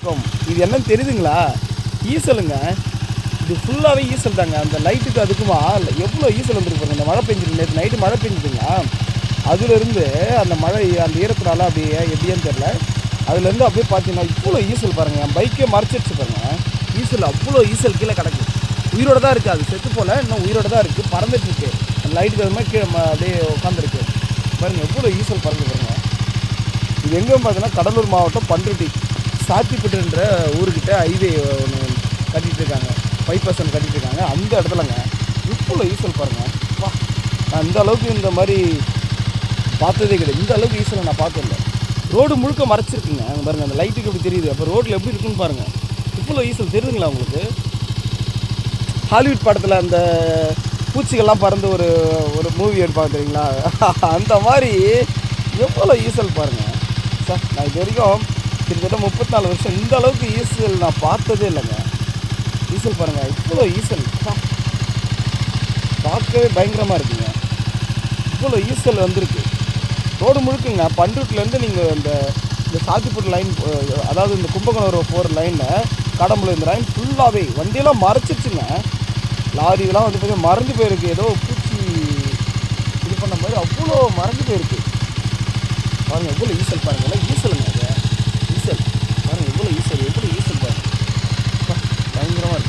பக்கம் இது என்னன்னு தெரியுதுங்களா? ஈசலுங்க. இது ஃபுல்லாகவே ஈசல் தாங்க. அந்த லைட்டுக்கு அதுக்குமா எவ்வளோ ஈசல் வந்துருக்கு பாருங்க. இந்த மழை பெஞ்சிருக்கு, நேற்று நைட்டு மழை பெஞ்சுதுங்களா, அதுலேருந்து அந்த மழை அந்த ஈரத்தினால அப்படியே எப்படின்னு தெரில, அதுலேருந்து அப்படியே பார்த்தீங்கன்னா இவ்வளோ ஈசல் பாருங்கள். என் பைக்கே மறைச்சிடுச்சு பாருங்கள். ஈசல் அவ்வளோ ஈசல் கீழே கிடக்கு. உயிரோடு தான் இருக்குது, அது செத்து போல், இன்னும் உயிரோடு தான் இருக்குது, பறந்துட்டுருக்கு. அந்த லைட்டுக்கு அது மாதிரி கீழே அப்படியே உட்காந்துருக்கு பாருங்கள். எவ்வளோ ஈசல் பறந்து பாருங்கள். இது எங்கே பார்த்தீங்கன்னா கடலூர் மாவட்டம் பண்ருட்டி சாத்திப்பட்டுன்ற ஊருக்கிட்ட ஹைவே ஒன்று கட்டிகிட்டு இருக்காங்க, 5% கட்டிகிட்டு இருக்காங்க. அந்த இடத்துலங்க இவ்வளோ ஈசல் பாருங்கள். வா, நான் இந்த அளவுக்கு இந்த மாதிரி பார்த்ததே கிடையாது. இந்த அளவுக்கு ஈசலை நான் பார்த்ததில்லை. ரோடு முழுக்க மறைச்சிருக்குங்க. அங்கே பாருங்கள், அந்த லைட்டுக்கு எப்படி தெரியுது, அப்போ ரோட்டில் எப்படி இருக்குன்னு பாருங்கள். இவ்வளோ ஈசல் தெரியுதுங்களா உங்களுக்கு? ஹாலிவுட் படத்தில் அந்த பூச்சிகள்லாம் பறந்து ஒரு ஒரு மூவி எடுப்பாங்க தெரியுங்களா, அந்த மாதிரி எவ்வளோ ஈசல் பாருங்கள். சார், நான் இது வரைக்கும் கிட்டத்தட்ட 34 வருஷம் இந்த அளவுக்கு ஈசல் நான் பார்த்ததே இல்லைங்க. ஈசல் பாருங்கள், இவ்வளோ ஈசல் பார்க்கவே பயங்கரமாக இருக்குங்க. இவ்வளோ ஈசல் வந்திருக்கு ரோடு முழுக்குங்க. பண்ருட்டிலேருந்து நீங்கள் இந்த சாத்திப்பட்டு லைன், அதாவது இந்த கும்பகோணம் போகிற லைனில் கடம்புல இந்த லைன் ஃபுல்லாகவே வண்டியெல்லாம் மறைச்சிருச்சுங்க. லாரி இதெல்லாம் வந்து பார்த்தீங்கன்னா மறைஞ்சு போயிருக்கு. ஏதோ பூச்சி இது பண்ண மாதிரி அவ்வளோ மறைஞ்சி